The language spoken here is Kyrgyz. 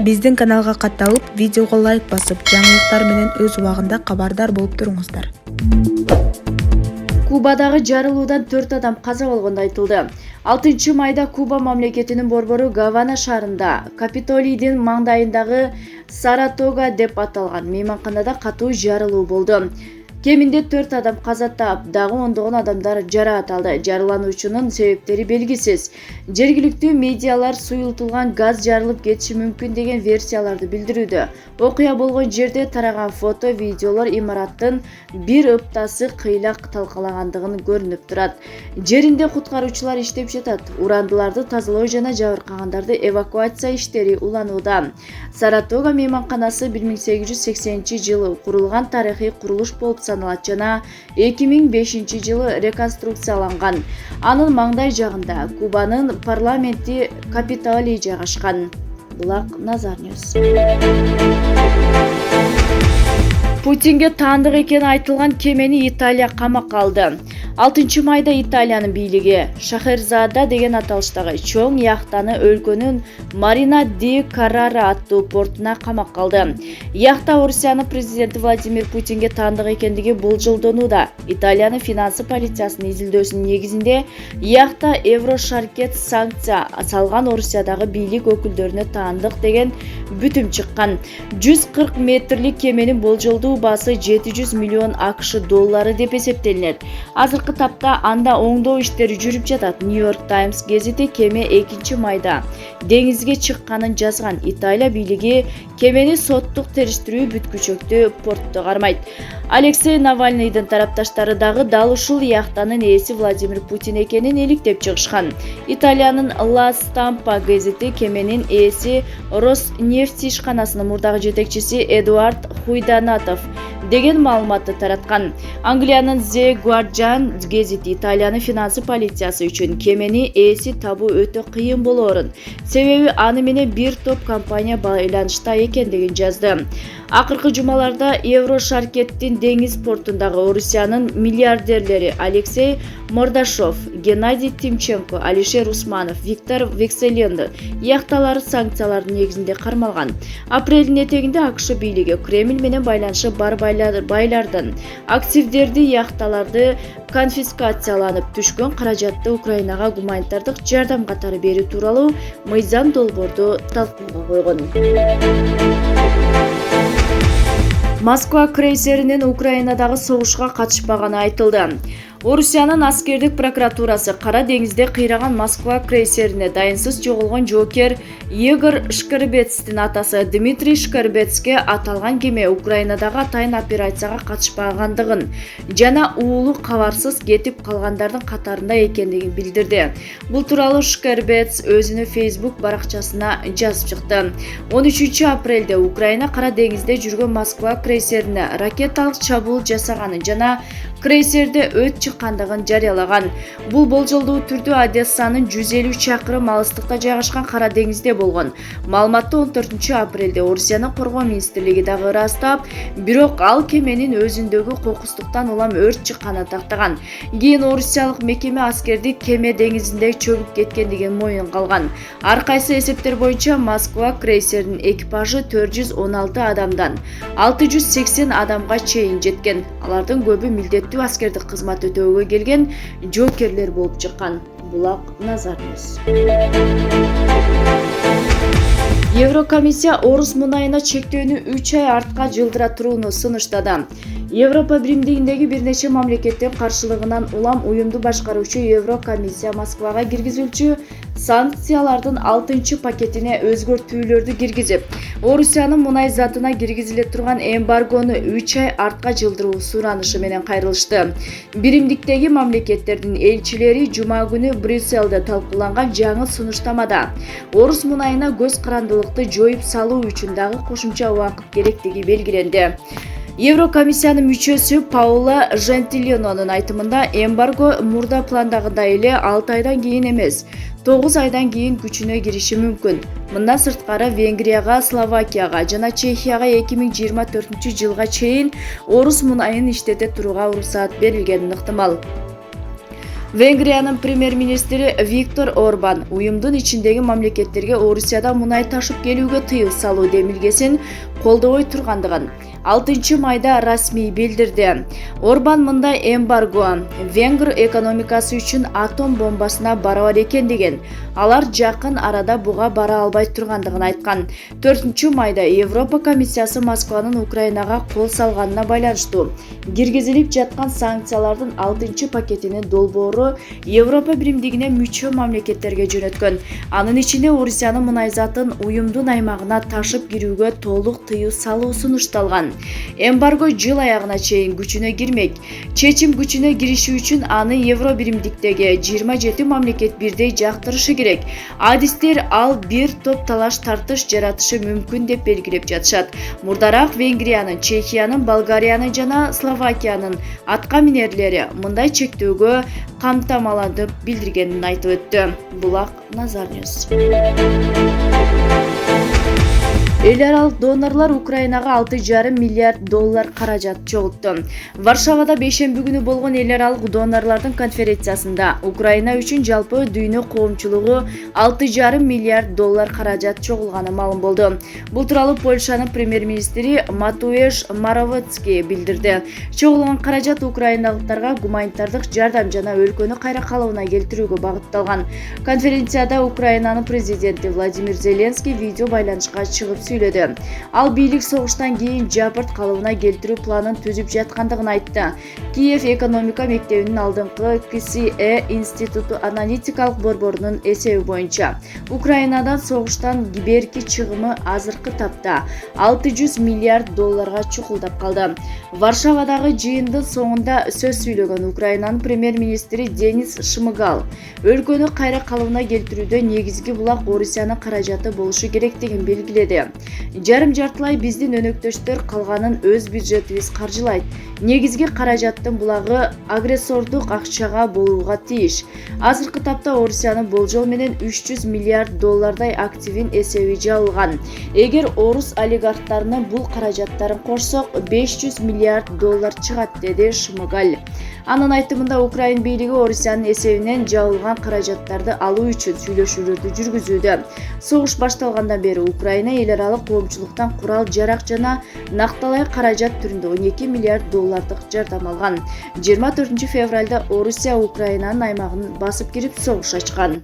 Биздин каналга катталып, видеого лайк басып, жаңылыктар менен өз убагында кабардар болуп туруңуздар. Кубадагы жарылуудан 4 адам каза болгону айтылды. 6 майда Куба мамлекетинин борбору Гавана шаарында Капитолийдин маңдайындагы Саратога деп аталган мейманканада катуу жарылуу болду. Кеминде 4 адам каза таап, дагы ондогон адамдар жараат алды. Жарылануучунун себептери белгисиз. Жергиликтүү медиалар суюлтулган газ жарылып кетиши мүмкүн деген версияларды билдирүүдө. Окуя болгон жерде тараган фото, видеолор имараттын бир ыптасы кыйлак талкалагандыгын көрүнүп турат. Жеринде куткаруучулар иштеп жатат. Урандыларды тазалоо жана жабыркагандарды эвакуация иштери уланууда. Саратога мейманканасы 1880-жылы курулган тарыхый курулуш болуп саналат жана 2005-жылы реконструкцияланган. Анын маңдай жагында Кубанын парламенти Капитолий жайгашкан. Булак Назар Ньюс. Путинге таандык экени айтылган кемени Италия камакка алды. 6 майда Италиянын бийлиги Шахерзада деген аталыштагы чоң яхтаны өлкөнүн Марина ди Каррара аттуу портуна камакка алды. Яхта Орусиянын президенти Владимир Путинге таандык экендиги болжолдонууда. Италиянын финансы полициясынын изилдөөсүнүн негизинде яхта Еврошаркет санкция салган Орусиядагы бийлик өкүлдөрүнө таандык деген бүтүм чыккан. 140 метрлик кеменин болжолдуу баасы 700 миллион АКШ доллары деп эсептелинет. Азыркы тапта анда оңдоо иштери жүрүп жатат. Нью-Йорк Таймс гезити кеме 2 майда деңизге чыкканын жазган. Италия бийлиги кемени соттук териштирүү бүткүчөктү портто кармайт. Алексей Навальныйдын тарапташтары дагы дал ушул яхтанын ээси Владимир Путин экенин иликтеп чыгышкан. Италиянын Ла Стампа гезити кеменин ээси Роснефть ишканасынын мурдагы жетекчиси Эдуард Хуйданатов деген маалыматты тараткан. Англиянын The Guardian гезити Италиянын финансы полициясы үчүн кемени ээси табуу өтө кыйын болоорун, себеби аны менен бир топ компания байланышта экендигин жазды. Акыркы жумаларда Еврошаркеттин деңиз портундагы Орусиянын миллиардерлери Алексей Мордашов, Геннадий Тимченко, Алишер Усманов, Виктор Векселенди яхталары санкциялардын негизинде кармалган. Апрелдин этегинде АКШ бийлиги Кремль менен байланышы бар байлардын активдерди яхталарды конфискацияланып түшкөн каражатты Украинага гуманитардык жардам катары берүү тууралуу мыйзам долбоорду талкууга койгон. Москва крейсеринин Украинадагы согушка катышпаганы айтылды. Орусиянын аскердик прокуратурасы Кара деңизде кыйраган Москва крейсерине дайынсыз жоголгон жоокер Игорь Шкербецтин атасы Дмитрий Шкербецке аталган кеме Украинадагы атайын операцияга катышпагандыгын жана уулу кабарсыз кетип калгандардын катарында экендигин билдирди. Бул тууралуу Шкербец өзүнүн Facebook баракчасына жазып чыкты. 13 апрелде Украина Кара деңизде жүргөн Москва крейсерине ракеталык чабуул жасаганын жана крейсерде өт чыккандыгын жарыялаган. Бул болжолдуу түрдө Одессанын 150 чакырым алыстыкта жайгашкан Кара деңизде болгон. Маалыматты 14 апрелде Орусиянын коргоо министрлиги дагы ырастап, бирок ал кеменин өзүндөгү кокустуктан улам өрт чыкканын тактаган. Кийин орусиялык мекеме аскерди кеме деңизинде чөгүп кеткендигин моюнга алган. Ар кайсы эсептер боюнча Москва крейсеринин экипажы 416 адамдан 680 адамга чейин жеткен. Алардын көбү милдеттүү аскердик кызмат өтөөгө келген жоокерлер болуп чыккан. Булак Назар Ньюс. Еврокомиссия Орус мунайына чектөөнү 3 ай артка жылдыра турууну сунуштады. Европа биримдигиндеги бир нече мамлекеттин каршылыгынан улам уюмду башкаруучу Еврокомиссия Москвага киргизилчү санкциялардын 6 пакетине өзгөртүүлөрдү киргизип, Орусиянын мунай затына киргизиле турган эмбаргону 3 ай артка жылдыруу суранышы менен кайрылышты. Биримдиктеги мамлекеттердин элчилери жума күнү Брюсселде талкууланган жаңы сунуштамада Орус мунайына көз карандылыкты жоюп салуу үчүн дагы кошумча убакыт керектиги белгиленди. Еврокомиссиянын мүчөсү Паула Жентилинонун айтымында эмбарго мурда пландагыдай эле 6 айдан кийин эмес, 9 айдан кийин күчүнө кириши мүмкүн. Мындан сырткары Венгрияга, Словакияга жана Чехияга 2024-жылга чейин Орус мунайын иштете турууга уруксаат берилгени ыктымал. Венгриянын премьер-министри Виктор Орбан уюмдун ичиндеги мамлекеттерге Орусиядан мунай ташып келүүгө тыюу салуу демилгесин колдобой тургандыгын 6 майда расмий билдирди. Орбан мындай эмбарго Венгр экономикасы үчүн атом бомбасына барабар экен деген. Алар жакын арада буга бара албай тургандыгын айткан. 4 майда Европа комиссиясы Москванын Украинага кол салганына байланыштуу киргизилип жаткан санкциялардын 6 пакетини долбоору Европа биримдигине мүчө мамлекеттерге жөнөткөн. Анын ичинде Орусиянын мунай затын уюмдун аймагына ташып кирүүгө толук тыюу салуу сунушталган. Эмбарго жыл аягына чейин күчүнө кирмек. Чечим күчүнө кириши үчүн аны Евро биримдиктеги 27 мамлекет бирдей жактырышы керек. Адистер ал бир топ талаш тартыш жаратышы мүмкүн деп белгилеп жатышат. Мурдараак Венгриянын, Чехиянын, Болгариянын жана Словакиянын атка минерлери мындай чектөөгө камтамаланып билдиргенин айтып өттү. Булак Назар Ньюс. Эл аралык донорлор Украинага 6,5 миллиард доллар каражат чогултту. Варшавада бейшемби күнү болгон эл аралык донорлордун конференциясында Украина үчүн жалпы дүйнө коомчулугу 6,5 миллиард доллар каражат чогулганы маалым болду. Бул тууралуу Польшанын премьер-министри Матуеш Моравецки билдирди. Чогулган каражат украиналыктарга гуманитардык жардам жана өлкөнү кайра калыбына келтирүүгө багытталган. Конференцияда Украинанын президенти Владимир Зеленский видео байланышка чыгып сүйлөдү. Ал бийлик согуштан кийин жапырт калыбына келтирүү планын түзүп жаткандыгын айтты. Киев экономика мектебинин алдыңкы КСЕ институту аналитикалык борборунун эсеби боюнча Украинадан согуштан берки чыгымы азыркы тапта 600 миллиард долларга чукулдап калды. Варшавадагы жыйындын соңунда сөз сүйлөгөн Украинанын премьер-министри Денис Шмыгал өлкөнү кайра калыбына келтирүүдө негизги булак Орусиянын каражаты болушу керектигин белгиледи. Жарым жартылай биздин өнөктөштөр калганын өз бюджетибиз каржылайт. Негизги каражаттын булагы агрессордук акчага болууга тийиш. Азыркы тапта Орусиянын болжол менен 300 миллиард доллардай активин эсеби жабылган. Эгер орус олигархтарынын бул каражаттарын кошсок 500 миллиард доллар чыгат, деди Шмыгаль. Анын айтымында Украин бийлиги Орусиянын эсебинен жабылган каражаттарды алуу үчүн сүйлөшүүлөрдү жүргүзүүдө. Согуш башталгандан бери Украина эл аралык коомчулуктан курал-жарак жана накталай каражат түрүндө 12 миллиард доллардык жардам алган. 24 февралда Орусия Украинанын аймагын басып кирип согуш ачкан.